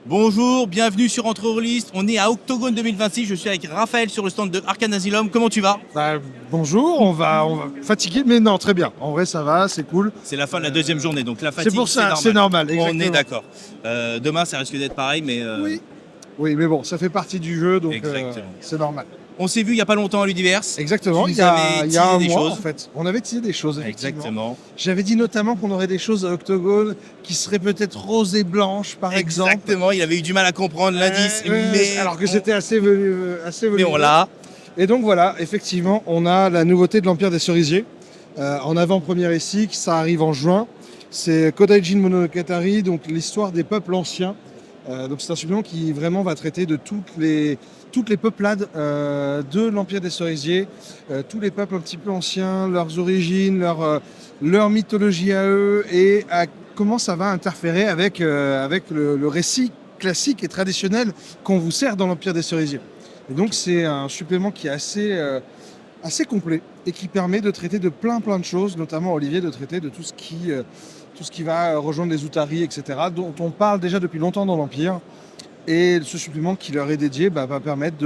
Bonjour, bienvenue sur Entre Rôlistes. On est à Octogone 2026. Je suis avec Raphaël sur le stand de Arcane Asylum. Comment tu vas? Bah, bonjour, on va fatigué, mais non, très bien. En vrai, ça va, c'est cool. C'est la fin de la deuxième journée, donc la fatigue, C'est pour ça, c'est normal, On est exactement. d'accord. Demain, ça risque d'être pareil, mais Oui. Oui, mais bon, ça fait partie du jeu, donc Exactement. c'est normal. on s'est vu il n'y a pas longtemps à l'Universe. Exactement, Tu il nous y a, avais il y a un teasé des mois, choses. en fait. On avait teasé des choses, effectivement. Exactement. J'avais dit notamment qu'on aurait des choses à Octogone qui seraient peut-être roses et blanches, par exemple. Exactement, il avait eu du mal à comprendre l'indice, mais Alors que c'était assez mais volumineux. on l'a. Et donc voilà, effectivement, on a la nouveauté de l'Empire des Cerisiers. En avant-première ici, ça arrive en juin. C'est Kodaijin Monogatari, donc l'histoire des peuples anciens. Donc c'est un supplément qui vraiment va traiter de toutes les peuplades de l'Empire des Cerisiers, tous les peuples un petit peu anciens, leurs origines, leur mythologie à eux, et à comment ça va interférer avec le récit classique et traditionnel qu'on vous sert dans l'Empire des Cerisiers. Et donc c'est un supplément qui est assez complet et qui permet de traiter de plein de choses, notamment Olivier, de traiter de tout ce qui va rejoindre les Outari, etc., dont on parle déjà depuis longtemps dans l'Empire. Et ce supplément qui leur est dédié va permettre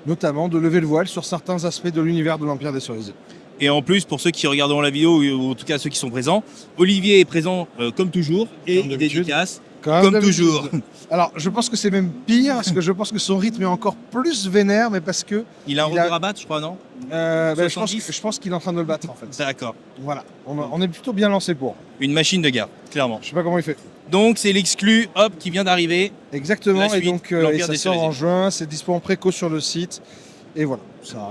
notamment de lever le voile sur certains aspects de l'univers de l'Empire des Cerisiers. Et en plus, pour ceux qui regarderont la vidéo, ou en tout cas ceux qui sont présents, Olivier est présent comme toujours et Comme d'habitude. dédicace Comme comme toujours. Alors, je pense que c'est même pire, parce que je pense que son rythme est encore plus vénère, mais parce que Il a un record à battre, je crois, non? je pense qu'il est en train de le battre, en fait. D'accord. Voilà, on est plutôt bien lancé pour. Une machine de guerre, clairement. Je sais pas comment il fait. Donc c'est l'exclu, hop, qui vient d'arriver. Exactement, La et suite, donc l'Empire et ça des sort en Cerisiers. juin, c'est dispo en préco sur le site. Et voilà, ça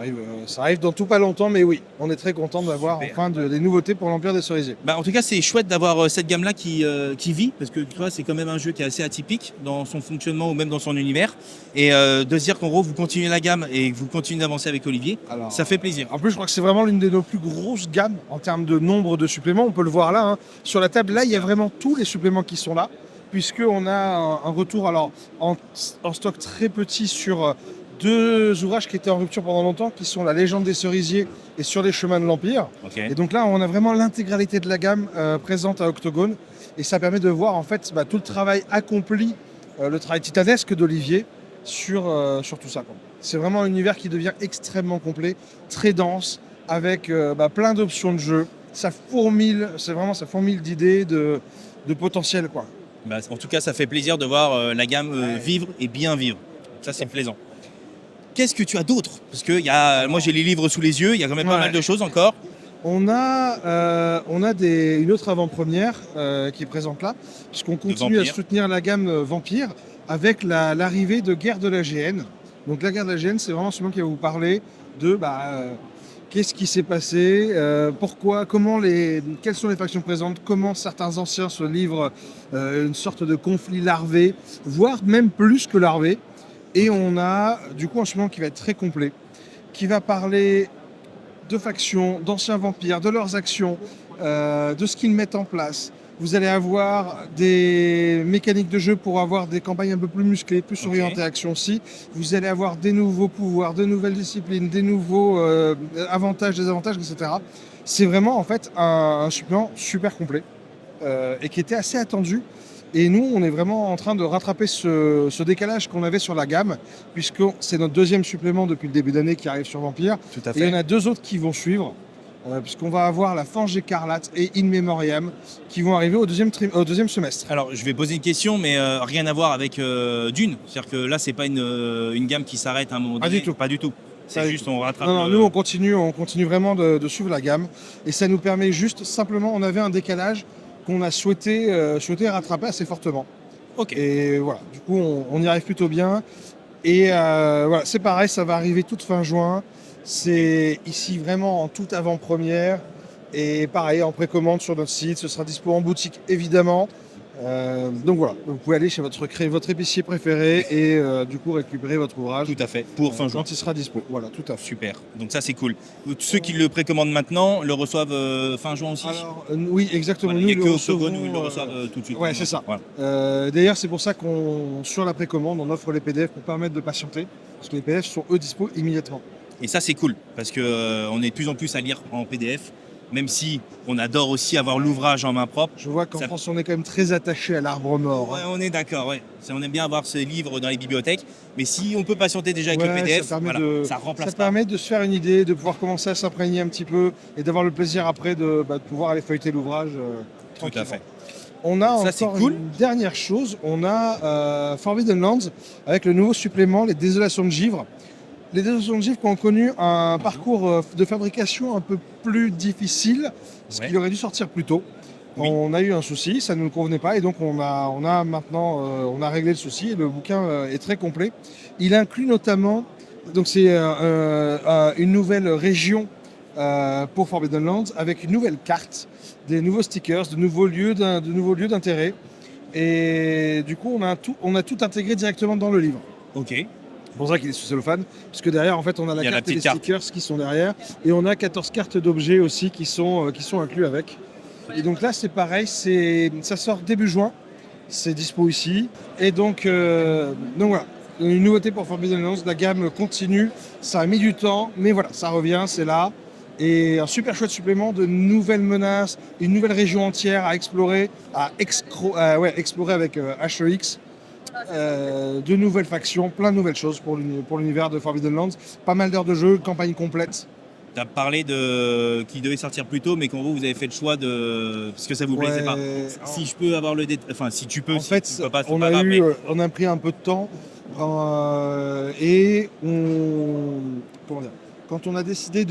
arrive dans tout pas longtemps, mais oui, on est très content d'avoir Super. enfin des nouveautés pour l'Empire des Cerisiers. Bah, en tout cas, c'est chouette d'avoir cette gamme-là qui vit, parce que tu vois, c'est quand même un jeu qui est assez atypique dans son fonctionnement ou même dans son univers. Et de se dire qu'en gros, vous continuez la gamme et que vous continuez d'avancer avec Olivier, Alors, ça fait plaisir. En plus, je crois que c'est vraiment l'une de nos plus grosses gammes en termes de nombre de suppléments. On peut le voir là, hein. Sur la table, là, il y a vraiment tous les suppléments qui sont là, puisqu'on a un retour alors en stock très petit sur deux ouvrages qui étaient en rupture pendant longtemps, qui sont La Légende des Cerisiers et Sur les chemins de l'Empire. Ok. Et donc là, on a vraiment l'intégralité de la gamme présente à Octogone, et ça permet de voir en fait tout le travail accompli, le travail titanesque d'Olivier sur tout ça, quoi. C'est vraiment un univers qui devient extrêmement complet, très dense, avec plein d'options de jeu. Ça fourmille d'idées, de potentiel, quoi. Bah, en tout cas, ça fait plaisir de voir la gamme vivre et bien vivre. Ça, c'est plaisant. Qu'est-ce que tu as d'autre? Parce que moi, j'ai les livres sous les yeux, il y a quand même pas Ouais. mal de choses encore. On a une autre avant-première qui est présente là, puisqu'on continue à Vampire. soutenir la gamme Vampire avec l'arrivée de Guerre de la GN. Donc la Guerre de la GN, c'est vraiment celui qui va vous parler de qu'est-ce qui s'est passé, pourquoi, quelles sont les factions présentes, comment certains anciens se livrent une sorte de conflit larvé, voire même plus que larvé. Et on a du coup un supplément qui va être très complet, qui va parler de factions, d'anciens vampires, de leurs actions, de ce qu'ils mettent en place. Vous allez avoir des mécaniques de jeu pour avoir des campagnes un peu plus musclées, plus orientées action aussi. Vous allez avoir des nouveaux pouvoirs, de nouvelles disciplines, des nouveaux avantages, désavantages, etc. C'est vraiment en fait un supplément super complet et qui était assez attendu. Et nous, on est vraiment en train de rattraper ce décalage qu'on avait sur la gamme, puisque c'est notre deuxième supplément depuis le début d'année qui arrive sur Vampire. Tout à Et il y fait. en a deux autres qui vont suivre, puisqu'on va avoir la Fange écarlate et In Memoriam qui vont arriver au deuxième semestre. Alors, je vais poser une question, mais rien à voir avec Dune. C'est-à-dire que là, c'est pas une gamme qui s'arrête à un moment Pas donné. du tout. Pas du tout. C'est Pas du juste, on rattrape. Non, nous on continue vraiment de suivre la gamme, et ça nous permet juste simplement, on avait un décalage qu'on a souhaité rattraper assez fortement. Ok. Et voilà, du coup on y arrive plutôt bien. Et voilà, c'est pareil, ça va arriver toute fin juin. C'est ici vraiment en toute avant-première. Et pareil, en précommande sur notre site, ce sera dispo en boutique évidemment. Donc voilà, vous pouvez aller chez votre épicier préféré et du coup récupérer votre ouvrage Tout à fait. Pour fin juin. quand il sera dispo. Voilà, tout à fait. Super. Donc ça, c'est cool. Ceux qui le précommandent maintenant le reçoivent fin juin aussi. Alors, oui, exactement. Voilà, il n'y a Nous, que le Octogone recevons, où ils le reçoivent tout de suite. ouais, c'est ça. Voilà. D'ailleurs, c'est pour ça sur la précommande, on offre les PDF pour permettre de patienter, parce que les PDF sont eux dispo immédiatement. Et ça, c'est cool parce que on est de plus en plus à lire en PDF. même si on adore aussi avoir l'ouvrage en main propre. Je vois qu'en Ça- France, on est quand même très attaché à l'arbre mort. Ouais, on est d'accord, ouais. On aime bien avoir ces livres dans les bibliothèques, mais si on peut patienter déjà avec le Ouais, PDF, ça permet voilà, de- ça remplace Ça pas. permet de se faire une idée, de pouvoir commencer à s'imprégner un petit peu et d'avoir le plaisir après de pouvoir aller feuilleter l'ouvrage Tout à tranquillement. fait. On a Ça, c'est encore cool. une dernière chose, on a Forbidden Lands avec le nouveau supplément, les Désolations de Givre. Les Désolations de Givre qui ont connu un parcours de fabrication un peu plus difficile, ce Ouais. qu'il aurait dû sortir plus tôt. Oui. On a eu un souci, ça ne nous convenait pas et donc on a maintenant on a réglé le souci et le bouquin est très complet. Il inclut notamment, donc c'est une nouvelle région pour Forbidden Lands avec une nouvelle carte, des nouveaux stickers, de nouveaux lieux d'intérêt. Et du coup, on a tout intégré directement dans le livre. Ok. C'est pour ça qu'il est sous cellophane, puisque derrière, en fait, on a la Il y a la carte et les petite carte. stickers qui sont derrière, et on a 14 cartes d'objets aussi qui sont inclus avec. Et donc là, c'est pareil, ça sort début juin, c'est dispo ici. Et donc voilà, une nouveauté pour Forbidden Lands, la gamme continue, ça a mis du temps, mais voilà, ça revient, c'est là. Et un super chouette supplément de nouvelles menaces, une nouvelle région entière à explorer, explorer avec HEX. De nouvelles factions, plein de nouvelles choses pour l'univers de Forbidden Lands. Pas mal d'heures de jeu, campagne complète. Tu as parlé de qui devait sortir plus tôt, mais qu'en gros, vous avez fait le choix de. Parce que ça vous plaisait pas. Si je peux avoir le détail. Enfin, si tu peux. En si fait, tu peux pas, c'est on pas a grave, mais- on a pris un peu de temps et comment dire, quand on a décidé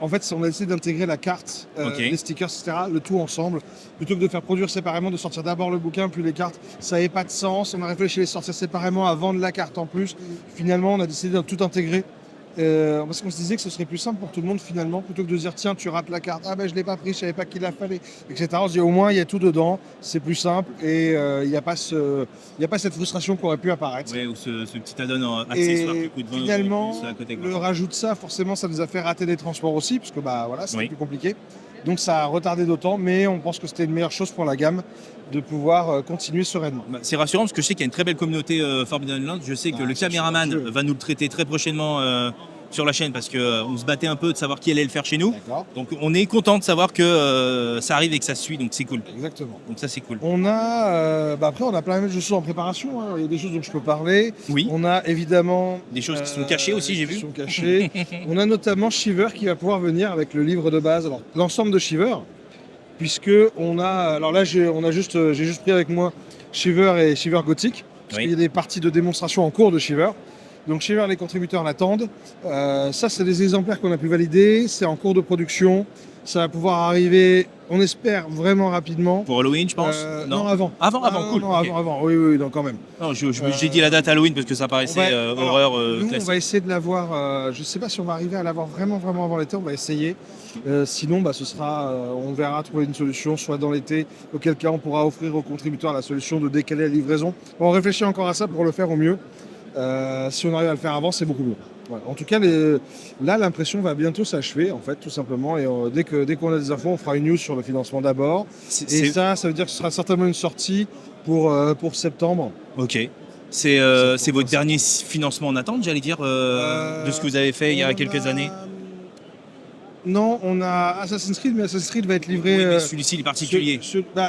on a décidé d'intégrer la carte, Ok. les stickers, etc., le tout ensemble, plutôt que de faire produire séparément, de sortir d'abord le bouquin puis les cartes, ça n'avait pas de sens. On a réfléchi à les sortir séparément, à vendre la carte en plus. Finalement, on a décidé de tout intégrer. Parce qu'on se disait que ce serait plus simple pour tout le monde finalement, plutôt que de dire tiens tu rates la carte, ah ben je l'ai pas pris, je savais pas qu'il la fallait, etc. On se dit au moins il y a tout dedans, c'est plus simple et il n'y a pas cette frustration qui aurait pu apparaître. Ouais, ou ce petit add-on accessoire qui Et coûte 20 € finalement, de plus à côté, quoi. le rajout de ça, forcément, ça nous a fait rater des transports aussi, parce que bah voilà, c'était Oui. plus compliqué. Donc ça a retardé d'autant, mais on pense que c'était une meilleure chose pour la gamme de pouvoir continuer sereinement. Bah, c'est rassurant parce que je sais qu'il y a une très belle communauté Forbidden Lands. Je sais que le c'est caméraman super jeu. va nous le traiter très prochainement sur la chaîne parce qu'on se battait un peu de savoir qui allait le faire chez nous. D'accord. Donc on est content de savoir que ça arrive et que ça se suit, donc c'est cool. Exactement. Donc ça c'est cool. On a, après, on a plein de choses en préparation. Hein. Il y a des choses dont je peux parler. Oui, On a évidemment des choses qui sont cachées aussi, j'ai qui vu. sont cachées. On a notamment Shiver qui va pouvoir venir avec le livre de base. Alors l'ensemble de Shiver, puisque on a, alors là j'ai juste pris avec moi Shiver et Shiver Gothic, parce Oui. qu'il y a des parties de démonstration en cours de Shiver. Donc Shiver, les contributeurs l'attendent. Ça, c'est des exemplaires qu'on a pu valider. C'est en cours de production. Ça va pouvoir arriver, on espère, vraiment rapidement. Pour Halloween, je pense. Non, avant. Avant, Ah, cool. non, ok. avant. Oui, non, quand même. Non, j'ai dit la date Halloween parce que ça paraissait Alors, horreur nous, on classique. va essayer de l'avoir. Je ne sais pas si on va arriver à l'avoir vraiment avant l'été. On va essayer. Sinon, ce sera. On verra trouver une solution, soit dans l'été, auquel cas on pourra offrir aux contributeurs la solution de décaler la livraison. On réfléchit encore à ça pour le faire au mieux. Si on arrive à le faire avant, c'est beaucoup mieux. Voilà. En tout cas, là, l'impression va bientôt s'achever, en fait, tout simplement. Et dès qu'on a des infos, on fera une news sur le financement d'abord. Et ça veut dire que ce sera certainement une sortie pour septembre. Ok. C'est votre dernier financement en attente, j'allais dire, de ce que vous avez fait il y a quelques années. Non, on a Assassin's Creed, mais Assassin's Creed va être livré. Oui, mais celui-ci il est particulier.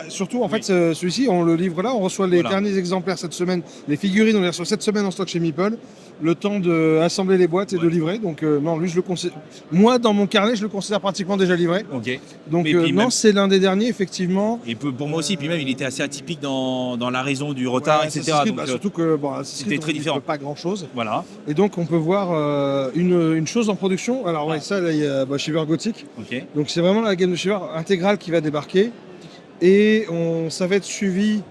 Surtout, en fait, celui-ci, on le livre là. On reçoit les Voilà. derniers exemplaires cette semaine. Les figurines, on les reçoit cette semaine en stock chez Meeple. Le temps d'assembler les boîtes et de livrer. Donc, non, lui, je le considère. Moi, dans mon carnet, je le considère pratiquement déjà livré. Ok. Donc, Mais puis non, même- c'est l'un des derniers, effectivement. Et pour moi aussi, puis même il était assez atypique dans la raison du retard, Ouais, etc. Assassin's Creed, Donc, surtout que Assassin's c'était Creed, très on livre différent. pas grand-chose. voilà. Et donc, on peut voir une chose en production. Alors, ouais, ça, là, il y a Shiver Gothic. Ok. Donc c'est vraiment la gamme de Shiver intégrale qui va débarquer. Et ça va être suivi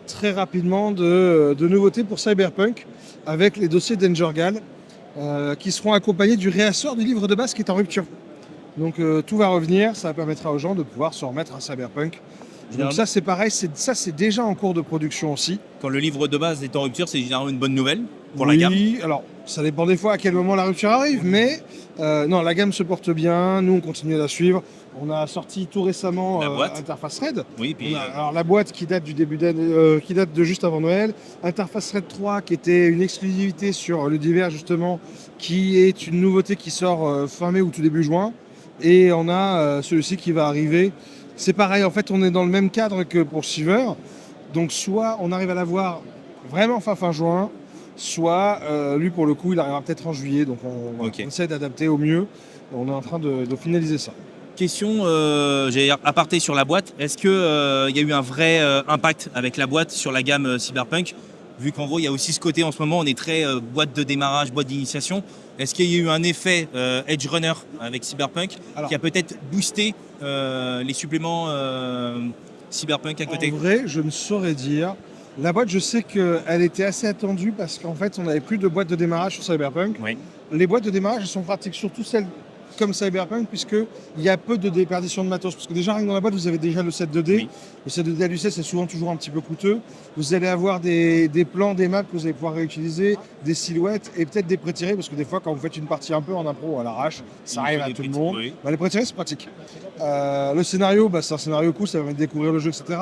très rapidement de nouveautés pour Cyberpunk avec les dossiers d'Engergal qui seront accompagnés du réassort du livre de base qui est en rupture. Donc tout va revenir, ça permettra aux gens de pouvoir se remettre à Cyberpunk. Donc ça c'est pareil, c'est déjà en cours de production aussi. Quand le livre de base est en rupture, c'est généralement une bonne nouvelle pour la gamme. Oui, alors ça dépend des fois à quel moment la rupture arrive, mais non, la gamme se porte bien, nous on continue à la suivre. On a sorti tout récemment La boîte. Interface Red. Oui, puis Alors la boîte qui date du début d'année, qui date de juste avant Noël, Interface Red 3 qui était une exclusivité sur le divers justement, qui est une nouveauté qui sort fin mai ou tout début juin. Et on a celui-ci qui va arriver. C'est pareil, en fait, on est dans le même cadre que pour Shiver. Donc, soit on arrive à l'avoir vraiment fin juin, soit lui, pour le coup, il arrivera peut-être en juillet. Donc, on essaie d'adapter au mieux. On est en train de finaliser ça. Question, j'allais dire aparté sur la boîte. Est-ce qu'il y a eu un vrai impact avec la boîte sur la gamme Cyberpunk? Vu qu'en gros, il y a aussi ce côté en ce moment, on est très boîte de démarrage, boîte d'initiation. Est-ce qu'il y a eu un effet Edge Runner avec Cyberpunk qui a peut-être boosté les suppléments Cyberpunk à côté? En vrai, je ne saurais dire. La boîte, je sais qu'elle était assez attendue parce qu'en fait, on n'avait plus de boîte de démarrage sur Cyberpunk. Oui. Les boîtes de démarrage, elles sont pratiques, surtout celles comme Cyberpunk, puisqu'il y a peu de déperdition de matos. Parce que déjà, rien que dans la boîte, vous avez déjà le set 2D. Oui. Le set 2D à l'UC, c'est souvent toujours un petit peu coûteux. Vous allez avoir des plans, des maps que vous allez pouvoir réutiliser, des silhouettes et peut-être des pré-tirés, parce que des fois, quand vous faites une partie un peu en impro à l'arrache, ça arrive à tout le monde. Oui. Les pré-tirés, c'est pratique. Le scénario, c'est un scénario cool, ça permet de découvrir le jeu, etc.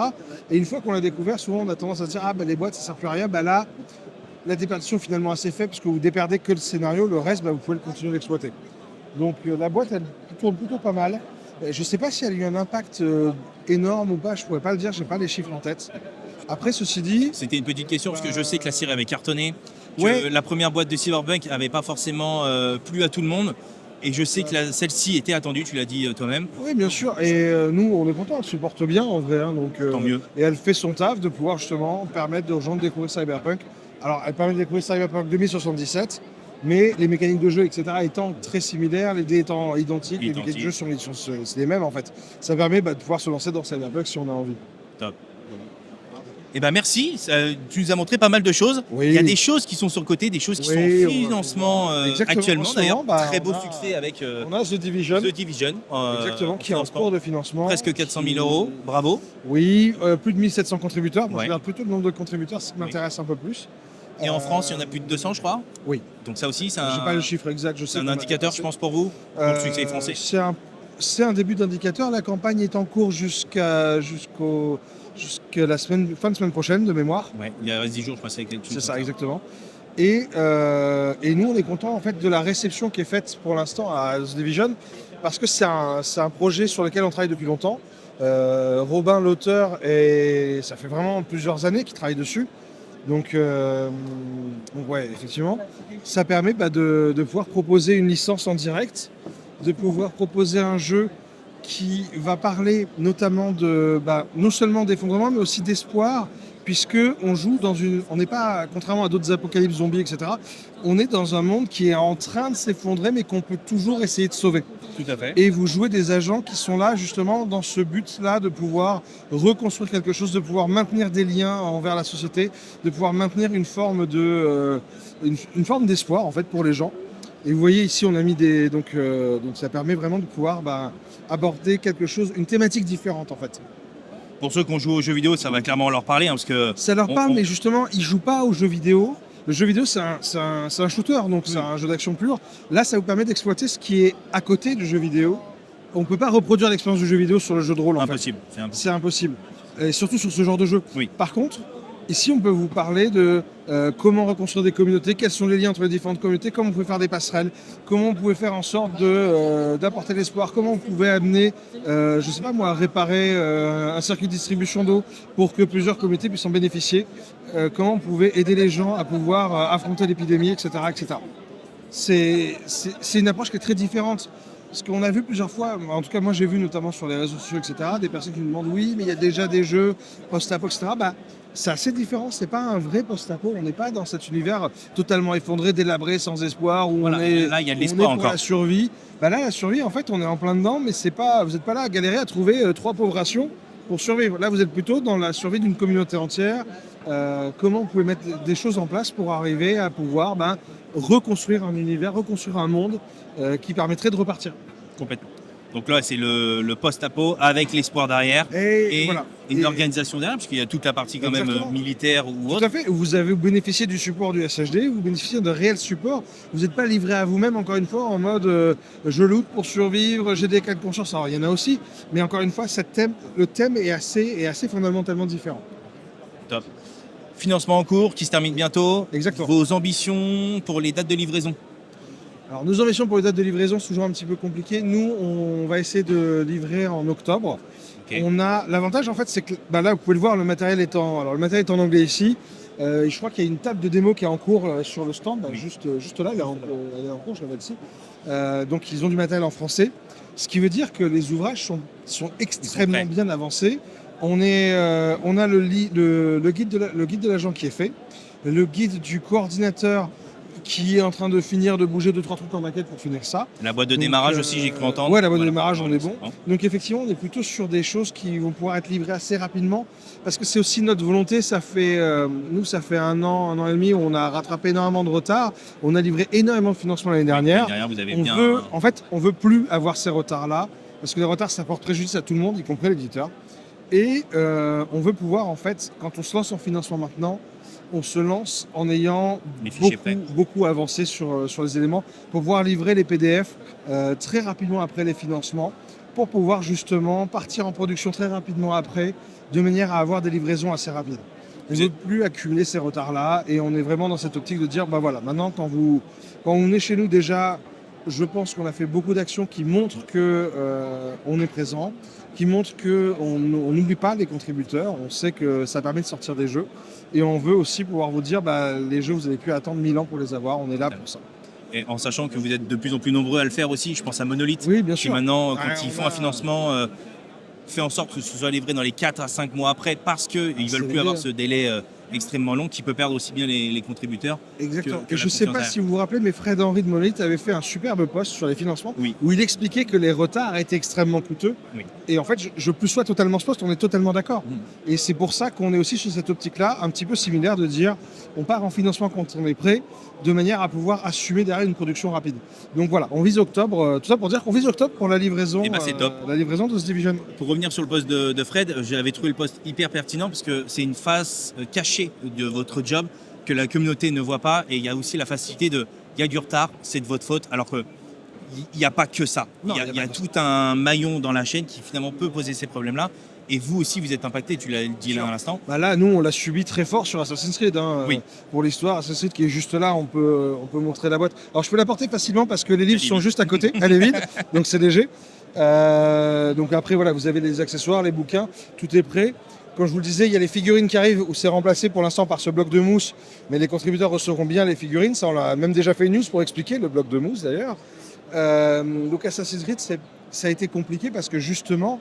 Et une fois qu'on l'a découvert, souvent, on a tendance à se dire, les boîtes, ça sert plus à rien. Là, la déperdition est finalement assez faible, parce que vous déperdez que le scénario, le reste, vous pouvez continuer d'exploiter. Donc la boîte, elle tourne plutôt pas mal. Je ne sais pas si elle a eu un impact énorme ou pas, je ne pourrais pas le dire, je n'ai pas les chiffres en tête. Après, ceci dit... C'était une petite question, parce que je sais que la série avait cartonné, que la première boîte de Cyberpunk n'avait pas forcément plu à tout le monde, et je sais que celle-ci était attendue, tu l'as dit toi-même. Oui, bien sûr, et nous, on est contents, elle se porte bien en vrai. Donc, tant mieux. Et elle fait son taf de pouvoir justement permettre aux gens de découvrir Cyberpunk. Alors, elle permet de découvrir Cyberpunk 2077, mais les mécaniques de jeu, etc., étant très similaires, les dés étant identiques, les mécaniques de jeu sont les mêmes en fait. Ça permet de pouvoir se lancer dans Cyberpunk si on a envie. Top. Eh ben merci, tu nous as montré pas mal de choses. Oui. Il y a des choses qui sont sur le côté, des choses qui sont en financement actuellement d'ailleurs. Très beau succès avec on a The Division. The Division. Exactement, qui est en cours de financement. Presque 400 000 euros, bravo. Oui, plus de 1700 contributeurs. Moi, Ouais. je regarde plutôt le nombre de contributeurs, ce qui m'intéresse un peu plus. Et en France, il y en a plus de 200, je crois. Oui. Donc ça aussi, c'est J'ai pas le chiffre exact. c'est un indicateur, je pense, pour vous, pour le succès français. C'est un début d'indicateur. La campagne est en cours jusqu'à la fin de semaine prochaine, de mémoire. Ouais, il y a 10 jours, je crois, c'est ça, exactement. Et nous, on est content en fait de la réception qui est faite pour l'instant à The Division, parce que c'est un projet sur lequel on travaille depuis longtemps. Robin, l'auteur, et ça fait vraiment plusieurs années qu'il travaille dessus. Donc ouais, effectivement, ça permet de pouvoir proposer une licence en direct, de pouvoir proposer un jeu qui va parler notamment non seulement d'effondrement, mais aussi d'espoir, puisque on joue on n'est pas, contrairement à d'autres apocalypses zombies, etc., on est dans un monde qui est en train de s'effondrer, mais qu'on peut toujours essayer de sauver. Tout à fait. Et vous jouez des agents qui sont là justement dans ce but-là de pouvoir reconstruire quelque chose, de pouvoir maintenir des liens envers la société, de pouvoir maintenir une forme d'espoir en fait pour les gens. Et vous voyez ici, on a mis donc ça permet vraiment de pouvoir aborder quelque chose, une thématique différente en fait. Pour ceux qui ont joué aux jeux vidéo, ça va clairement leur parler, parce que ça leur parle, mais justement, ils jouent pas aux jeux vidéo. Le jeu vidéo, c'est un shooter, donc c'est un jeu d'action pur. Là, ça vous permet d'exploiter ce qui est à côté du jeu vidéo. On ne peut pas reproduire l'expérience du jeu vidéo sur le jeu de rôle. Impossible. C'est impossible. Et surtout sur ce genre de jeu. Oui. Par contre, ici, on peut vous parler de comment reconstruire des communautés, quels sont les liens entre les différentes communautés, comment vous pouvez faire des passerelles, comment vous pouvez faire en sorte d'apporter l'espoir, comment vous pouvez amener, je sais pas moi, réparer un circuit de distribution d'eau pour que plusieurs communautés puissent en bénéficier, comment vous pouvez aider les gens à pouvoir affronter l'épidémie, etc. etc. C'est une approche qui est très différente. Parce qu'on a vu plusieurs fois, en tout cas moi j'ai vu notamment sur les réseaux sociaux, etc., des personnes qui nous demandent oui, mais il y a déjà des jeux post-apo, etc. C'est assez différent, c'est pas un vrai post-apo, on n'est pas dans cet univers totalement effondré, délabré, sans espoir, où là, il y a de l'espoir encore. La survie. Là, la survie, en fait, on est en plein dedans, mais vous n'êtes pas là à galérer à trouver 3 pauvres rations pour survivre. Là, vous êtes plutôt dans la survie d'une communauté entière. Comment vous pouvez mettre des choses en place pour arriver à pouvoir reconstruire un univers, reconstruire un monde qui permettrait de repartir. Complètement. Donc là, c'est le post-apo avec l'espoir derrière et une organisation derrière, parce qu'il y a toute la partie quand même militaire ou autre. Tout à fait. Vous avez bénéficié du support du SHD, vous bénéficiez de réel support. Vous n'êtes pas livré à vous-même, encore une fois, en mode je loot pour survivre, j'ai des cas de conscience. Alors, il y en a aussi, mais encore une fois, le thème est assez fondamentalement différent. Top. Financement en cours qui se termine bientôt. Exactement. Vos ambitions pour les dates de livraison? Alors, nos ambitions pour les dates de livraison, c'est toujours un petit peu compliqué. Nous, on va essayer de livrer en octobre. Ok. On a l'avantage, en fait, c'est que là, vous pouvez le voir, le matériel est en anglais ici. Je crois qu'il y a une table de démo qui est en cours sur le stand, Oui. juste là, elle est en cours, je la vois ici. Donc, ils ont du matériel en français, ce qui veut dire que les ouvrages sont extrêmement prêts. bien avancés. On a le guide de l'agent qui est fait, le guide du coordinateur qui est en train de finir de bouger 2-3 trucs en maquette pour finir ça. La boîte de Donc, démarrage aussi, j'ai cru entendre. Ouais, la boîte de Voilà, démarrage, on est bon. excellent. Donc effectivement, on est plutôt sur des choses qui vont pouvoir être livrées assez rapidement, parce que c'est aussi notre volonté. Ça fait 1 an et demi où on a rattrapé énormément de retard. On a livré énormément de financement l'année dernière. Derrière, vous avez On bien. veut, en fait, on veut plus avoir ces retards-là, parce que les retards, ça porte préjudice à tout le monde, y compris l'éditeur. Et on veut pouvoir, en fait, quand on se lance en financement maintenant, on se lance en ayant Les fichiers prêts. beaucoup avancé sur les éléments pour pouvoir livrer les PDF très rapidement après les financements, pour pouvoir justement partir en production très rapidement après, de manière à avoir des livraisons assez rapides. On ne veut plus accumuler ces retards-là, et on est vraiment dans cette optique de dire, bah voilà, maintenant quand on est chez nous déjà, je pense qu'on a fait beaucoup d'actions qui montrent qu'on est présent, qui montrent qu'on n'oublie pas les contributeurs. On sait que ça permet de sortir des jeux. Et on veut aussi pouvoir vous dire, bah, les jeux, vous n'avez plus à attendre 1000 ans pour les avoir. On est là pour ça. Et en sachant que vous êtes de plus en plus nombreux à le faire aussi, je pense à Monolith, Oui, bien qui sûr. maintenant, quand Ouais, ils on font a- un financement, fait en sorte que ce soit livré dans les 4 à 5 mois après, parce qu'ils ne c'est veulent plus l'idée, avoir hein. ce délai extrêmement long qui peut perdre aussi bien les contributeurs. Exactement. que Et la je ne sais pas confiance si vous vous rappelez, mais Fred Henry de Monolith avait fait un superbe post sur les financements, Oui. où il expliquait que les retards étaient extrêmement coûteux. Oui. Et en fait, je plus sois totalement ce post, on est totalement d'accord. Mm. Et c'est pour ça qu'on est aussi sur cette optique-là, un petit peu similaire, de dire on part en financement quand on est prêt, de manière à pouvoir assumer derrière une production rapide. Donc voilà, on vise octobre, tout ça pour dire qu'on vise octobre pour la livraison, Eh ben, c'est top. la livraison de The Division. Pour revenir sur le poste de Fred, j'avais trouvé le poste hyper pertinent parce que c'est une face cachée de votre job que la communauté ne voit pas, et il y a aussi la facilité il y a du retard, c'est de votre faute, alors que il n'y a pas que ça. Non, Il y a, il y a il y a pas que tout un maillon dans la chaîne qui finalement peut poser ces problèmes-là. Et vous aussi, vous êtes impacté, tu l'as dit là à l'instant. Bah là, nous, on l'a subi très fort sur Assassin's Creed. Oui. Pour l'histoire, Assassin's Creed qui est juste là, on peut montrer la boîte. Alors, je peux la porter facilement parce que les livres Elle est sont vide. juste à côté. Elle est vide, donc c'est léger. Donc après, voilà, vous avez les accessoires, les bouquins, tout est prêt. Comme je vous le disais, il y a les figurines qui arrivent, où c'est remplacé pour l'instant par ce bloc de mousse. Mais les contributeurs recevront bien les figurines. Ça, on a même déjà fait une news pour expliquer le bloc de mousse d'ailleurs. Donc Assassin's Creed, ça a été compliqué parce que justement,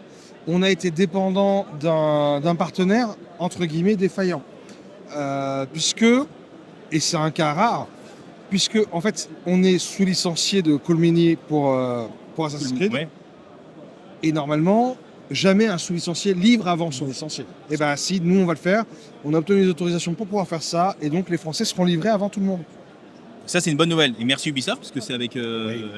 on a été dépendant d'un partenaire, entre guillemets, défaillant. Puisque, et c'est un cas rare, puisque en fait, on est sous-licencié de Colmini pour Assassin's Creed, Ouais. et normalement, jamais un sous-licencié livre avant son licencié. Et bien si, nous on va le faire, on a obtenu les autorisations pour pouvoir faire ça, et donc les Français seront livrés avant tout le monde. Ça, c'est une bonne nouvelle. Et merci Ubisoft, parce que c'est avec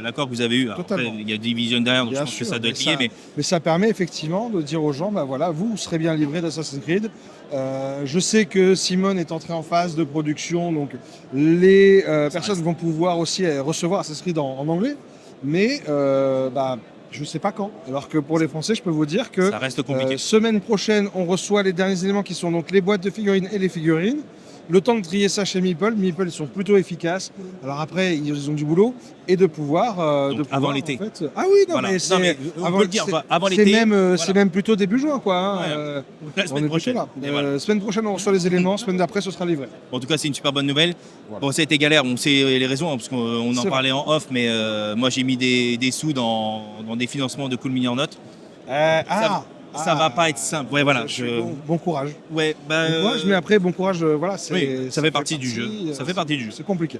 l'accord que vous avez eu. Alors, Totalement. après, il y a Division derrière, donc Bien je pense sûr, que ça doit être mais lié. Mais ça permet effectivement de dire aux gens, bah voilà, vous serez bien livrés d'Assassin's Creed. Je sais que Simone est entré en phase de production, donc les personnes vont pouvoir aussi recevoir Assassin's Creed en anglais, mais je ne sais pas quand. Alors que pour les Français, je peux vous dire que Ça reste compliqué. semaine prochaine, on reçoit les derniers éléments qui sont donc les boîtes de figurines et les figurines. Le temps de trier ça chez Meeple, ils sont plutôt efficaces. Alors après, ils ont du boulot, et de pouvoir... Donc, avant l'été. en fait, ah oui, non, Voilà. mais Non, c'est... mais on peut le dire, avant C'est l'été. même, voilà. c'est même plutôt début juin, quoi. Hein. Ouais. La On semaine est prochaine. plutôt là. Et voilà. Semaine prochaine, on reçoit les éléments. Semaine d'après, ce sera livré. Bon, en tout cas, c'est une super bonne nouvelle. Voilà. Bon, ça a été galère, on sait les raisons, hein, parce qu'on en C'est parlait en off, mais moi j'ai mis des sous dans des financements de Cool Mini en note. Ça va pas être simple. Ouais, voilà. Bon courage. Ouais, bah, Bon courage, mais après, bon courage, voilà. oui, ça fait partie du jeu. Ça fait partie du jeu. C'est compliqué.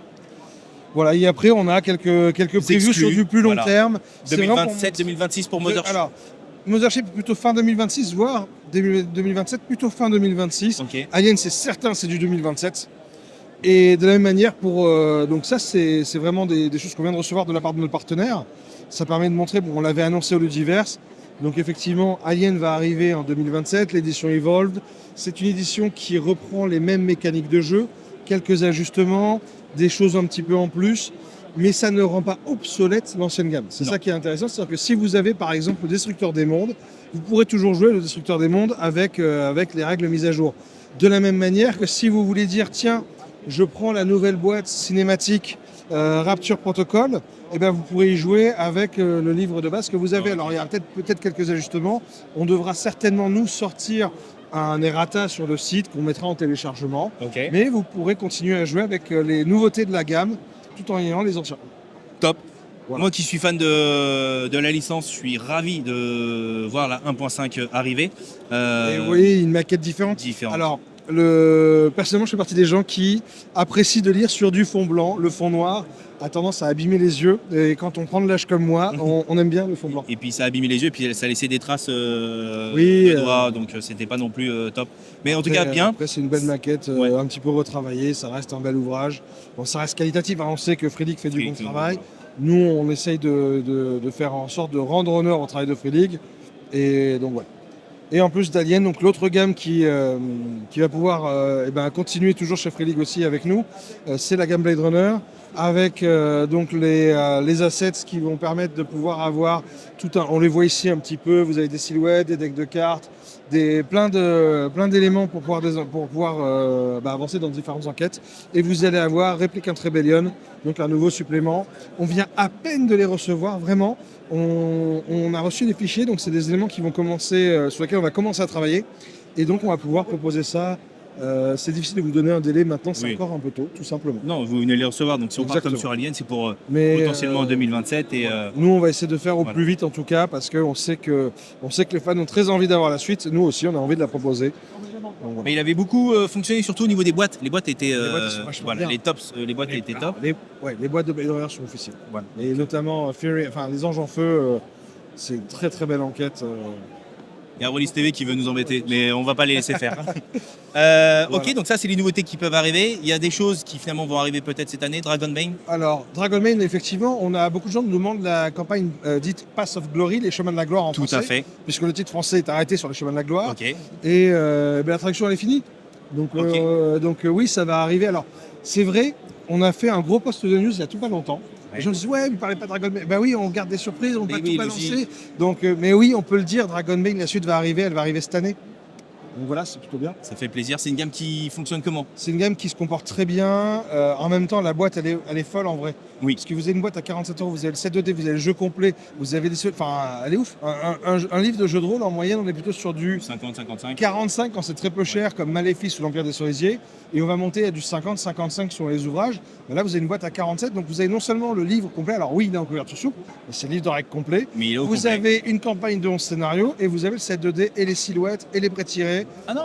Voilà, et après, on a quelques previews exclus, sur du plus long voilà. terme. C'est vraiment pour- 2027-2026 pour Mothership. Alors, Mothership plutôt fin 2026, voire début 2027, plutôt fin 2026. Ok. Alien, c'est certain, c'est du 2027. Et de la même manière, donc ça, c'est vraiment des choses qu'on vient de recevoir de la part de nos partenaires. Ça permet de montrer, bon, on l'avait annoncé au Ludiverse, donc effectivement, Alien va arriver en 2027, l'édition Evolved. C'est une édition qui reprend les mêmes mécaniques de jeu, quelques ajustements, des choses un petit peu en plus, mais ça ne rend pas obsolète l'ancienne gamme. C'est Non. ça qui est intéressant, c'est-à-dire que si vous avez par exemple le Destructeur des Mondes, vous pourrez toujours jouer le Destructeur des Mondes avec les règles mises à jour. De la même manière que si vous voulez dire, tiens, je prends la nouvelle boîte cinématique Rapture Protocol, et ben vous pourrez y jouer avec le livre de base que vous avez. Alors il y a peut-être quelques ajustements. On devra certainement nous sortir un errata sur le site qu'on mettra en téléchargement. Mais vous pourrez continuer à jouer avec les nouveautés de la gamme tout en ayant les anciens. Top. Voilà. Moi qui suis fan de la licence, je suis ravi de voir la 1.5 arriver. Et oui, une maquette différente. Alors, personnellement, je fais partie des gens qui apprécient de lire sur du fond blanc. Le fond noir a tendance à abîmer les yeux. Et quand on prend de l'âge comme moi, on aime bien le fond blanc. Et puis ça a abîmé les yeux, et puis ça a laissé des traces Oui, de doigts, donc c'était pas non plus top. Mais en tout cas, bien. Après, c'est une belle maquette, Ouais. un petit peu retravaillée. Ça reste un bel ouvrage. Bon, ça reste qualitatif. Hein. On sait que Frédéric fait du bon travail. Nous, on essaye de faire en sorte de rendre honneur au travail de Frédéric. Et donc, voilà. Et en plus d'Alien, donc l'autre gamme qui va pouvoir continuer toujours chez Frédéric aussi avec nous, c'est la gamme Blade Runner, avec donc les assets qui vont permettre de pouvoir avoir on les voit ici un petit peu, vous avez des silhouettes, des decks de cartes, plein d'éléments pour pouvoir avancer dans différentes enquêtes. Et vous allez avoir Replicant Rebellion, donc un nouveau supplément. On vient à peine de les recevoir, vraiment. On a reçu des fichiers, donc c'est des éléments qui vont commencer, sur lesquels on va commencer à travailler. Et donc on va pouvoir proposer ça. C'est difficile de vous donner un délai maintenant, c'est encore un peu tôt, tout simplement. Non, vous venez les recevoir, donc si on part Exactement. comme sur Alien, c'est pour potentiellement en 2027. Et, nous, on va essayer de faire au plus vite en tout cas, parce qu'on sait que les fans ont très envie d'avoir la suite. Nous aussi, on a envie de la proposer. Donc, voilà. Mais il avait beaucoup fonctionné, surtout au niveau des boîtes. Les boîtes étaient, sont vachement bien. les tops, les boîtes étaient top. Les boîtes de Blade Runner sont officielles. Voilà. Et notamment les Anges en Feu, c'est une très très belle enquête. Il y a Rollis TV qui veut nous embêter, mais on va pas les laisser faire. Ok, donc ça c'est les nouveautés qui peuvent arriver. Il y a des choses qui finalement vont arriver peut-être cette année. Dragon Bane. Alors, Dragon Bane, effectivement, on a beaucoup de gens qui nous demandent la campagne dite Path of Glory, les chemins de la gloire en français. Tout à fait. Puisque le titre français est arrêté sur les chemins de la gloire. Ok. Et la traduction elle est finie. Donc, oui, ça va arriver. Alors, c'est vrai, on a fait un gros post de news il y a tout pas longtemps. Ouais. Les gens disent ouais, mais parlez pas de Dragon Bane. Ben oui, on garde des surprises, on va Mais oui, tout balancer. Donc, mais oui, on peut le dire, Dragon Bane, la suite va arriver, elle va arriver cette année. Donc voilà, c'est plutôt bien. Ça fait plaisir. C'est une gamme qui fonctionne comment? C'est une gamme qui se comporte très bien. En même temps, la boîte, elle est folle en vrai. Oui. Parce que vous avez une boîte à 47 €, vous avez le set 2D, vous avez le jeu complet, vous avez enfin, elle est ouf. Un livre de jeu de rôle, en moyenne, on est plutôt sur du 50-55. 45 quand c'est très peu cher, comme Maléfice ou l'Empire des Cerisiers. Et on va monter à du 50-55 sur les ouvrages. Mais là, vous avez une boîte à 47, donc vous avez non seulement le livre complet, alors oui, il est en couverture souple, mais c'est le livre de règles complet. Mais il est au Vous complet. avez une campagne de 11 scénarios et vous avez le set 2D et les silhouettes et les pré-tirés. Ah non,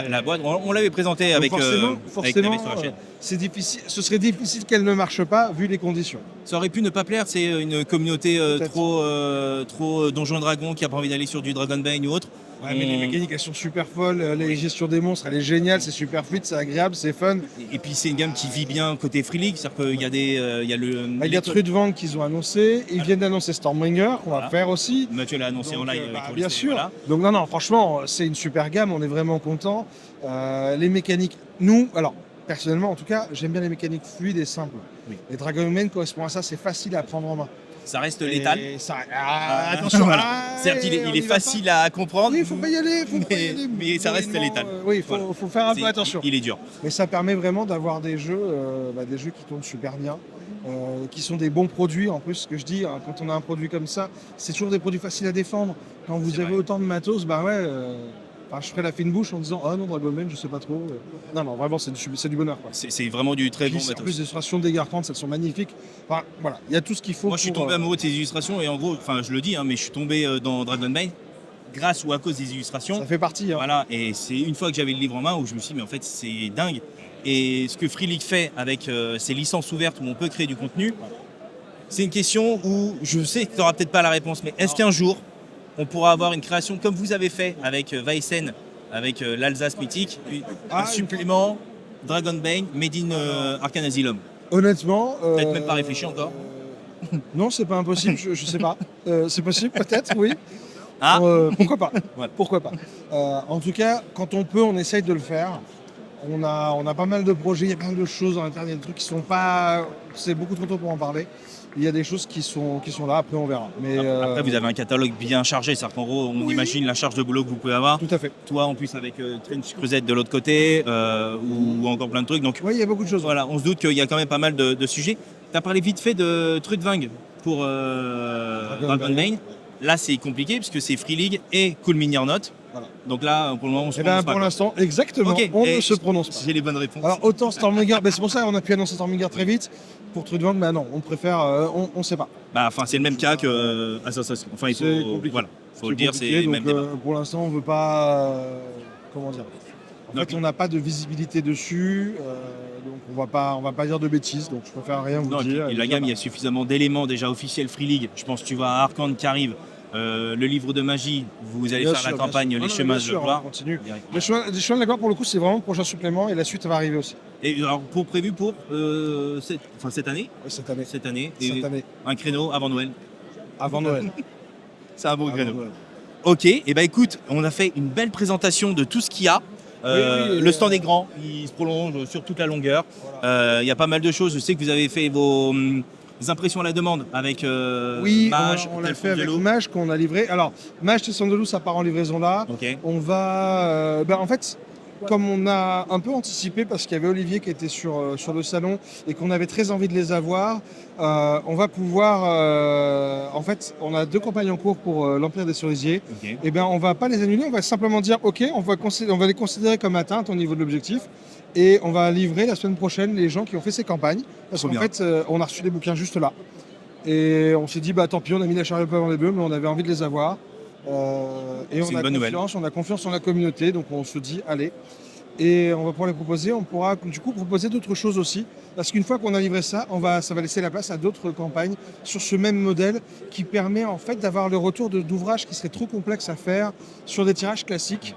la boîte, on l'avait présentée avec forcément, avec David sur la chaîne. c'est difficile. Ce serait difficile qu'elle ne marche pas vu les conditions. Ça aurait pu ne pas plaire, c'est une communauté Peut-être. trop Donjons et Dragons qui a pas envie d'aller sur du Dragon Bane ou autre. Ouais, mais les mécaniques elles sont super folles, les gestions des monstres elle est géniale, c'est super fluide, c'est agréable, c'est fun. Et puis c'est une gamme qui vit bien côté Free League, c'est-à-dire qu'il y a il y a le. Il y a Trudvang qu'ils ont annoncé, ils viennent d'annoncer Stormbringer qu'on va Voilà. faire aussi. Mathieu l'a annoncé Donc, en live. avec bien Rollis, sûr. voilà. Donc non, franchement, c'est une super gamme, on est vraiment content. Les mécaniques, alors personnellement en tout cas, j'aime bien les mécaniques fluides et simples. Oui. Et Dragon Bane correspond à ça, c'est facile à prendre en main. Ça reste létal. Et attention, Voilà. Certes, il est facile à comprendre. Oui, il faut pas y aller, mais ça reste létal. Oui, il faut faire un peu attention. Il est dur. Mais ça permet vraiment d'avoir des jeux qui tournent super bien, qui sont des bons produits. En plus, ce que je dis, hein, quand on a un produit comme ça, c'est toujours des produits faciles à défendre. Quand vous avez autant de matos, je ferai la fine bouche en disant ah non, Dragon Bane, je sais pas trop. Non, vraiment, c'est du bonheur. Quoi. C'est vraiment du très Puis, bon en matos. plus, les illustrations dégartantes, elles sont magnifiques. Enfin, voilà, il y a tout ce qu'il faut. Moi, je suis tombé amoureux de ces illustrations et en gros, enfin, je le dis, hein, mais je suis tombé dans Dragon Bane grâce ou à cause des illustrations. Ça fait partie. Hein. Voilà, et c'est une fois que j'avais le livre en main où je me suis dit, mais en fait, c'est dingue. Et ce que Free League fait avec ces licences ouvertes où on peut créer du contenu, c'est une question où je sais que tu n'auras peut-être pas la réponse, mais est-ce qu'un jour, on pourra avoir une création comme vous avez fait avec Weissen, avec l'Alsace mythique, un supplément Dragon Bane made in Arcane Asylum? Honnêtement. Peut-être même pas réfléchi encore. Non, c'est pas impossible, je sais pas. C'est possible, peut-être, oui. Ah. Pourquoi pas Ouais. Pourquoi pas En tout cas, quand on peut, on essaye de le faire. On a pas mal de projets, il y a plein de choses dans l'interne, il y a des trucs qui sont pas. C'est beaucoup trop tôt pour en parler. Il y a des choses qui sont là, après on verra. Mais Après, vous avez un catalogue bien chargé, c'est-à-dire qu'en gros, on imagine la charge de boulot que vous pouvez avoir. tout à fait. Toi, en plus, avec Trench Crusade de l'autre côté, ou encore plein de trucs. Donc, Oui, il y a beaucoup de choses. voilà, on se doute qu'il y a quand même pas mal de sujets. Tu as parlé vite fait de Trudvang pour Dragonbane. Là, c'est compliqué puisque c'est Free League et Cool Mini or Not. Voilà. Donc là, pour le moment, on se Et bien prononce pas, pour quoi. l'instant, exactement, Ok, on et ne se prononce pas. J'ai les bonnes réponses. Alors autant Stormbringer, c'est pour ça qu'on a pu annoncer Stormbringer très vite. Pour Trudvang, non, on préfère, on ne sait pas. Enfin, c'est le même cas que Assassin's. Enfin, il faut, C'est compliqué. voilà, faut le dire, c'est compliqué, le même donc, débat. pour l'instant, on ne veut pas. Comment dire. En Donc, fait, on n'a pas de visibilité dessus, donc on va pas dire de bêtises, donc je préfère rien vous non, dire. et la gamme, il y a suffisamment d'éléments déjà officiels Free League. Je pense que tu vois Arcane qui arrive, le livre de magie, vous allez Bien faire sûr, la bien campagne sûr. Les Non, Chemins bien de sûr, gloire. on continue. Les chemins de la gloire, pour le coup, c'est vraiment le prochain supplément et la suite va arriver aussi. Et alors, prévu pour cette année, Ouais, cette année. et Cette année. un créneau avant Noël. Avant Noël. C'est un beau Avant créneau. Noël. Ok, et écoute, on a fait une belle présentation de tout ce qu'il y a. Oui, le stand est grand, il se prolonge sur toute la longueur. Voilà. Il y a pas mal de choses. Je sais que vous avez fait vos impressions à la demande avec Oui, Mage, on l'a Tel fait avec Fongelo. Mage qu'on a livré. Alors, Mage Tessandelou, ça part en livraison là. Ok. On va. En fait, comme on a un peu anticipé, parce qu'il y avait Olivier qui était sur le salon et qu'on avait très envie de les avoir, on va pouvoir. En fait, on a 2 campagnes en cours pour l'Empire des Cerisiers. Ok. Eh bien, on va pas les annuler, on va simplement dire OK, on va les considérer comme atteintes au niveau de l'objectif. Et on va livrer la semaine prochaine les gens qui ont fait ces campagnes. Parce Trop qu'en bien. fait, on a reçu des bouquins juste là. Et on s'est dit, tant pis, on a mis la charrue avant les bœufs, mais on avait envie de les avoir. Et C'est une bonne nouvelle. on a confiance en la communauté, donc on se dit, allez. Et on va pouvoir les proposer. On pourra du coup proposer d'autres choses aussi. Parce qu'une fois qu'on a livré ça, ça va laisser la place à d'autres campagnes sur ce même modèle qui permet en fait d'avoir le retour d'ouvrages qui seraient trop complexes à faire sur des tirages classiques.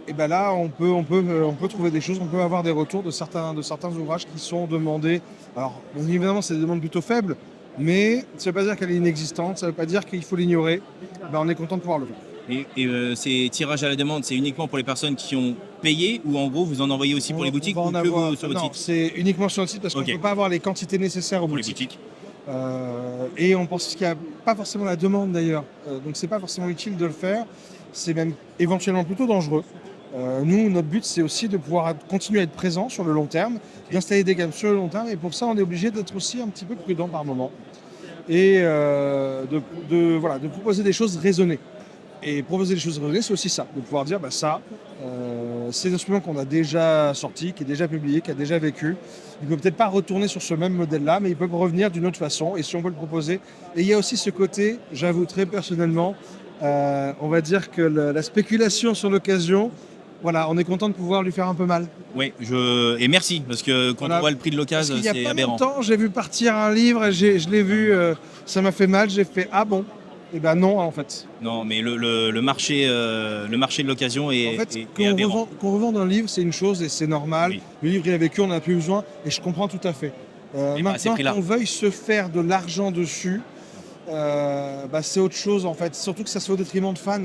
Et ben là, on peut trouver des choses, on peut avoir des retours de certains ouvrages qui sont demandés. Alors, bon, évidemment, c'est des demandes plutôt faibles, mais ça ne veut pas dire qu'elle est inexistante, ça ne veut pas dire qu'il faut l'ignorer. On est content de pouvoir le faire. Et ces tirages à la demande, c'est uniquement pour les personnes qui ont payé ou en gros vous en envoyez aussi pour les boutiques On ou va en que avoir- sur votre non, site c'est uniquement sur le site parce qu'on Ok. ne peut pas avoir les quantités nécessaires aux pour les boutiques. boutiques. Et on pense qu'il n'y a pas forcément la demande d'ailleurs. Donc c'est pas forcément utile de le faire. C'est même éventuellement plutôt dangereux. Nous, notre but, c'est aussi de pouvoir continuer à être présent sur le long terme, d'installer des gammes sur le long terme. Et pour ça, on est obligé d'être aussi un petit peu prudent par moment. Et de proposer des choses raisonnées. Et proposer des choses raisonnées, c'est aussi ça. De pouvoir dire, c'est un instrument qu'on a déjà sorti, qui est déjà publié, qui a déjà vécu. Il ne peut peut-être pas retourner sur ce même modèle-là, mais il peut revenir d'une autre façon. Et si on peut le proposer. Et il y a aussi ce côté, j'avoue très personnellement, on va dire que la spéculation sur l'occasion, voilà, on est content de pouvoir lui faire un peu mal. Oui, et merci parce que quand Voilà. on voit le prix de Parce l'occasion, qu'il n'y a c'est pas aberrant. longtemps, j'ai vu partir un livre, et je l'ai vu, ça m'a fait mal, j'ai fait « Ah bon ?» Eh ben non, en fait. Non, mais le marché de l'occasion est, En fait, est aberrant. qu'on revende un livre, c'est une chose et c'est normal. Oui. Le livre, il a vécu, on n'en a plus besoin et je comprends tout à fait. Mais pas à ces Maintenant prix-là. qu'on veuille se faire de l'argent dessus, c'est autre chose en fait. Surtout que ça se fait au détriment de fans.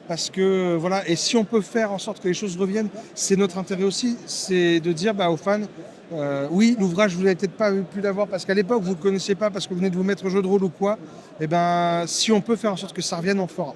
Parce que voilà, et si on peut faire en sorte que les choses reviennent, c'est notre intérêt aussi, c'est de dire aux fans, oui, l'ouvrage vous n'avez peut-être pas pu l'avoir parce qu'à l'époque vous ne le connaissiez pas parce que vous venez de vous mettre au jeu de rôle ou quoi. Et si on peut faire en sorte que ça revienne, on le fera.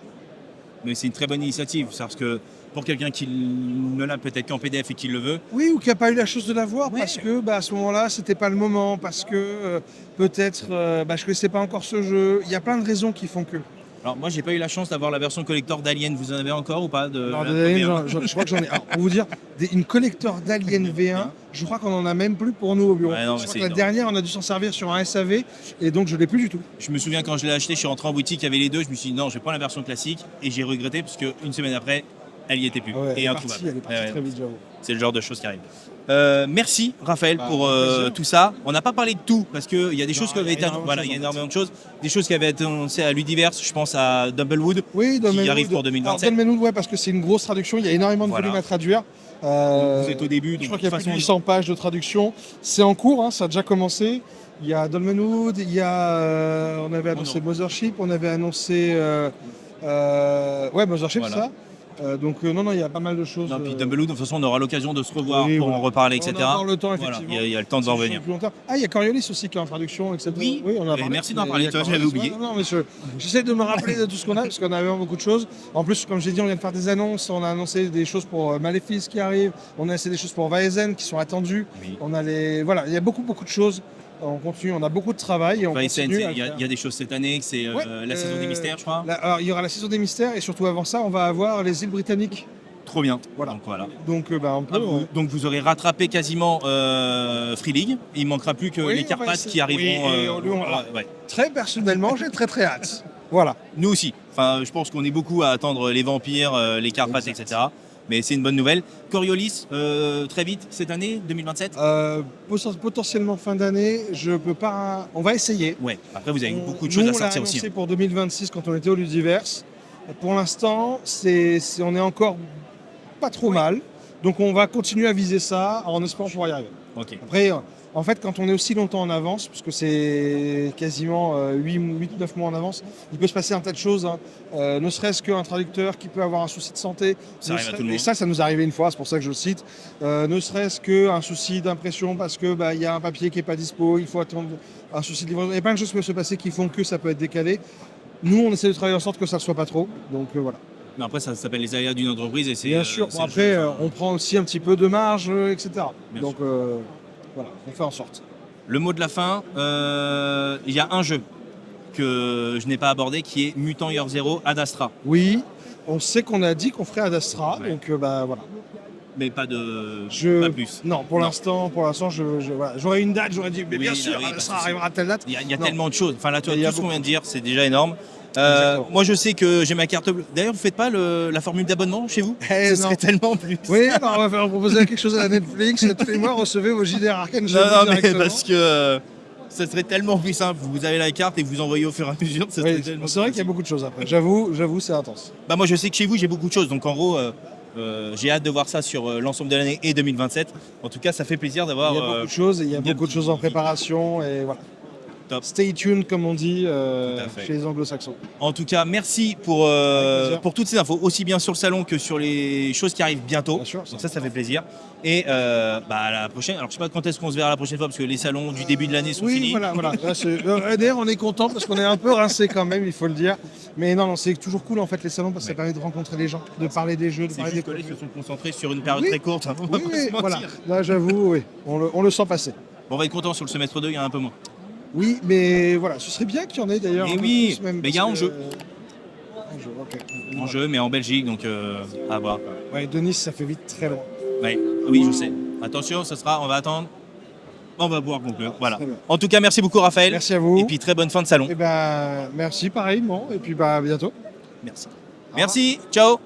Mais c'est une très bonne initiative, parce que pour quelqu'un qui ne l'a peut-être qu'en PDF et qui le veut, Oui, ou qui n'a pas eu la chance de l'avoir Ouais. parce que à ce moment-là, c'était pas le moment, parce que peut-être je connaissais pas encore ce jeu. Il y a plein de raisons qui font que. alors moi j'ai pas eu la chance d'avoir la version collector d'Alien, vous en avez encore ou pas Alors, la d'Alien, première je crois que j'en ai. Alors, pour vous dire, une collector d'Alien V1, je crois qu'on en a même plus pour nous au bureau. Ouais, non, mais je crois c'est que la énorme. dernière, on a dû s'en servir sur un SAV et donc je l'ai plus du tout. Je me souviens quand je l'ai acheté, je suis rentré en boutique, il y avait les deux, je me suis dit non, je vais prendre la version classique et j'ai regretté parce qu'une semaine après, elle y était plus. Elle et est introuvable. partie Ouais, très vite, j'avoue. c'est le genre de choses qui arrivent. Merci Raphaël pour plaisir. tout ça. On n'a pas parlé de tout parce qu'il y a des choses qui avaient été énormément de voilà, choses, il y a en fait. énormément de choses, des choses qui avaient été annoncées à Ludiverse, je pense à Doublewood Oui, qui Dolmenwood. arrive pour Alors, 2027. Dolmenwood, ouais, parce que c'est une grosse traduction, il y a énormément de Voilà. volumes à traduire. Vous êtes au début, Je donc crois de qu'il y toute a plus de façon 800 pages de traduction. C'est en cours, hein, ça a déjà commencé. Il y a Dolmenwood, il y a, on avait annoncé Mothership, on avait annoncé Mothership, Voilà. ça. Donc non, il y a pas mal de choses. Non, puis Tumblewood, de toute façon, on aura l'occasion de se revoir Oui, pour voilà. en reparler, On a etc. encore le temps, Voilà, effectivement. il y a le temps de C'est revenir. plus longtemps. Ah, il y a Coriolis aussi qui est en traduction, etc. Oui, on en a et parlé. merci d'en Mais parler, il y a toi, Coriolis, j'avais oublié. ouais, non, mais j'essaie de me rappeler de tout ce qu'on a, parce qu'on avait vraiment beaucoup de choses. En plus, comme j'ai dit, on vient de faire des annonces. On a annoncé des choses pour Maléfice qui arrivent. On a annoncé des choses pour Vaesen qui sont attendues. Oui. On a voilà, il y a beaucoup de choses. On continue, on a beaucoup de travail et on Vaesen, continue. il y a des choses cette année, c'est Ouais, la saison des mystères, je crois. Alors, il y aura la saison des mystères et surtout avant ça, on va avoir les îles britanniques. Trop bien. Voilà. Donc voilà. Donc, on peut. Donc vous aurez rattrapé quasiment Free League. Il manquera plus que Oui, les on va Carpaths essayer. qui arriveront. Oui, et ouais. Très personnellement, j'ai très hâte. Voilà. Nous aussi. Enfin, je pense qu'on est beaucoup à attendre les vampires, les Carpaths, Exact. etc. Mais c'est une bonne nouvelle. Coriolis, très vite cette année, 2027. Potentiellement fin d'année, je peux pas. On va essayer. Ouais. Après, vous avez beaucoup de choses à On l'a sortir annoncé aussi. pour 2026 quand on était au Ludiverse. Pour l'instant, on est encore pas trop mal. Donc on va continuer à viser ça en espérant pouvoir y arriver. Ok. Après, en fait, quand on est aussi longtemps en avance, parce que c'est quasiment 8 ou 9 mois en avance, il peut se passer un tas de choses. Hein. Ne serait-ce qu'un traducteur qui peut avoir un souci de santé. Ça arrive à tout le monde. Et ça nous est arrivé une fois, c'est pour ça que je le cite. Ne serait-ce qu'un souci d'impression parce que il y a un papier qui n'est pas dispo, il faut attendre un souci de livraison. Il y a plein de choses qui peuvent se passer qui font que ça peut être décalé. Nous, on essaie de travailler en sorte que ça ne soit pas trop. Donc voilà. Mais après, ça s'appelle les aléas d'une entreprise et c'est. Bien sûr. c'est Bon, le après, jeu. on prend aussi un petit peu de marge, etc. Bien Donc voilà, on fait en sorte. Le mot de la fin, il y a un jeu que je n'ai pas abordé qui est Mutant Year Zero Ad Astra. Oui, on sait qu'on a dit qu'on ferait Ad Astra, Ouais. donc voilà. Mais pas plus. Non, pour l'instant, voilà. J'aurais une date, j'aurais dit, mais Oui, bien sûr, oui, Ad parce Astra que arrivera à telle date. Il y a Non. tellement de choses. Enfin là, tu Il y vois, a tout ce qu'on beaucoup. vient de dire, c'est déjà énorme. Exactement. Moi, je sais que j'ai ma carte bleue. D'ailleurs, vous faites pas la formule d'abonnement chez vous Eh, Ce non. serait tellement plus. Oui, alors on va faire proposer quelque chose à la Netflix. Tous les mois, recevez vos JDR Arcane. Non, mais parce que ça serait tellement plus simple. Vous avez la carte et vous envoyez au fur et à mesure. Ça serait Oui, tellement c'est vrai plus qu'il y a facile. beaucoup de choses après. J'avoue, c'est intense. Bah, moi, je sais que chez vous, j'ai beaucoup de choses. Donc, en gros, j'ai hâte de voir ça sur l'ensemble de l'année et 2027. En tout cas, ça fait plaisir d'avoir. Il y a beaucoup de choses, et il y a bien beaucoup de choses en préparation et voilà. Top. Stay tuned, comme on dit Tout à fait. chez les anglo-saxons. En tout cas, merci plaisir. pour toutes ces infos, aussi bien sur le salon que sur les choses qui arrivent bientôt. Bien sûr, Donc ça fait plaisir. Et à la prochaine. Alors, je sais pas quand est-ce qu'on se verra la prochaine fois, parce que les salons du début de l'année sont Oui, finis. voilà. Là, d'ailleurs, on est content parce qu'on est un peu rincé quand même, il faut le dire. Mais non, c'est toujours cool en fait les salons parce que ça permet de rencontrer les gens, de parler des jeux, de C'est parler des juste que là, ils produits. se sont concentrés sur une période Oui. très courte. On va Oui, pas se mentir. voilà. Là, j'avoue, oui, on le sent passer. Bon, on va être content sur le semestre 2, il y en a un peu moins. Oui, mais voilà, ce serait bien qu'il y en ait d'ailleurs. Mais un peu oui, plus, même, mais il y a parce enjeu. Enjeu, ok. En jeu, mais en Belgique, donc à voir. Ouais, Denis, ça fait vite très loin. Ouais. Oui, je sais. Attention, on va attendre. On va pouvoir conclure. Voilà. Très bien. En tout cas, merci beaucoup, Raphaël. Merci à vous. Et puis, très bonne fin de salon. Et ben, merci pareillement. Et puis, à bientôt. Merci. Merci. Ciao.